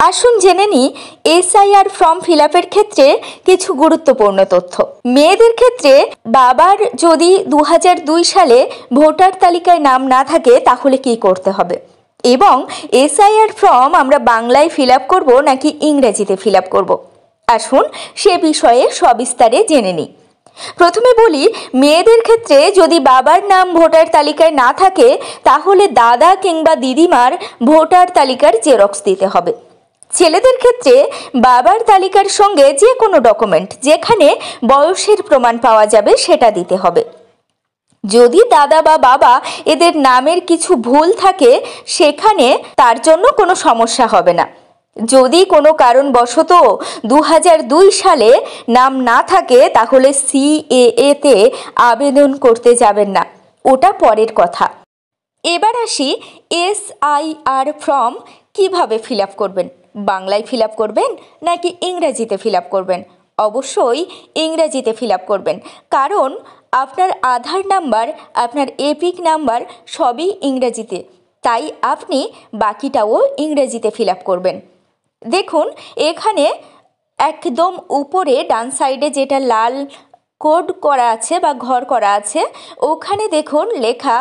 আসুন জেনে নিই এসআইআর ফর্ম ফিল আপের ক্ষেত্রে কিছু গুরুত্বপূর্ণ তথ্য। মেয়েদের ক্ষেত্রে বাবার যদি 2002 সালে ভোটার তালিকায় নাম না থাকে তাহলে কি করতে হবে, এবং এসআইআর ফর্ম আমরা বাংলায় ফিল আপ করবো নাকি ইংরেজিতে ফিল আপ করবো, আসুন সে বিষয়ে সবিস্তারে জেনে নিই। প্রথমে বলি, মেয়েদের ক্ষেত্রে যদি বাবার নাম ভোটার তালিকায় না থাকে তাহলে দাদা কিংবা দিদিমার ভোটার তালিকার জেরক্স দিতে হবে। ছেলেদের ক্ষেত্রে বাবার তালিকার সঙ্গে যে কোনো ডকুমেন্ট যেখানে বয়সের প্রমাণ পাওয়া যাবে সেটা দিতে হবে। যদি দাদা বা বাবা এদের নামের কিছু ভুল থাকে সেখানে তার জন্য কোনো সমস্যা হবে না। যদি কোনো কারণবশত 2002 সালে নাম না থাকে তাহলে সিএএতে আবেদন করতে যাবেন না, ওটা পরের কথা। এবার আসি এসআইআর ফর্ম কিভাবে ফিল আপ করবেন, বাংলায় ফিল আপ করবেন নাকি ইংরেজিতে ফিল আপ করবেন? অবশ্যই ইংরেজিতে ফিল আপ করবেন, কারণ আপনার আধার নাম্বার, আপনার এপিক নাম্বার সবই ইংরেজিতে, তাই আপনি বাকিটাও ইংরেজিতে ফিল আপ করবেন। দেখুন এখানে একদম উপরে ডান সাইডে যেটা লাল কোড করা আছে বা ঘর করা আছে, ওখানে দেখুন লেখা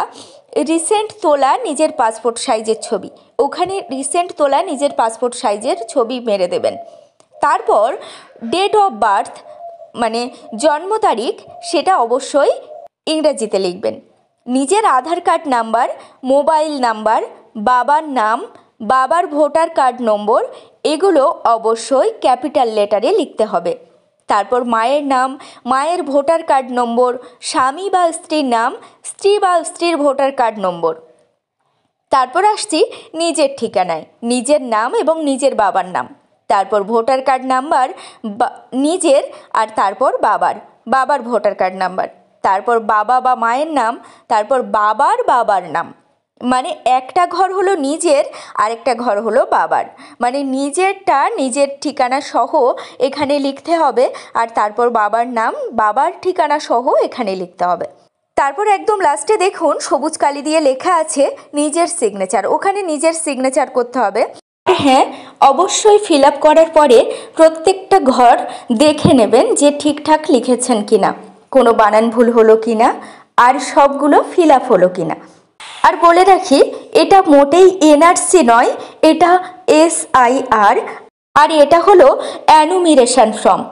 রিসেন্ট তোলা নিজের পাসপোর্ট সাইজের ছবি। ওখানে রিসেন্ট তোলা নিজের পাসপোর্ট সাইজের ছবি মেরে দেবেন। তারপর ডেট অফ বার্থ মানে জন্ম তারিখ, সেটা অবশ্যই ইংরেজিতে লিখবেন। নিজের আধার কার্ড নাম্বার, মোবাইল নাম্বার, বাবার নাম, বাবার ভোটার কার্ড নম্বর, এগুলো অবশ্যই ক্যাপিটাল লেটারে লিখতে হবে। তারপর মায়ের নাম, মায়ের ভোটার কার্ড নম্বর, স্বামী বা স্ত্রীর নাম, স্ত্রী বা স্ত্রীর ভোটার কার্ড নম্বর। তারপর আসছি নিজের ঠিকানায়, নিজের নাম এবং নিজের বাবার নাম, তারপর ভোটার কার্ড নাম্বার নিজের, আর তারপর বাবার ভোটার কার্ড নাম্বার, তারপর বাবা বা মায়ের নাম, তারপর বাবার নাম। মানে একটা ঘর হলো নিজের, আরেকটা ঘর হলো বাবার, মানে নিজেরটা নিজের ঠিকানা সহ এখানে লিখতে হবে, আর তারপর বাবার নাম বাবার ঠিকানা সহ এখানে লিখতে হবে। তারপর একদম লাস্টে দেখুন সবুজ কালি দিয়ে লেখা আছে নিজের সিগনেচার, ওখানে নিজের সিগনেচার করতে হবে। হ্যাঁ, অবশ্যই ফিল আপ করার পরে প্রত্যেকটা ঘর দেখে নেবেন যে ঠিকঠাক লিখেছেন কিনা, কোনো বানান ভুল হলো কিনা, আর সবগুলো ফিল আপ হলো কিনা। আর বলে রাখি, এটা মোটেই এনআরসি নয়, এটা এসআইআর, আর এটা হলো অ্যানুমিরেশন ফর্ম।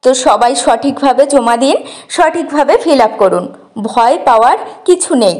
তো সবাই সঠিকভাবে জমা দিন, সঠিকভাবে ফিল আপ করুন, ভয় পাওয়ার কিছু নেই।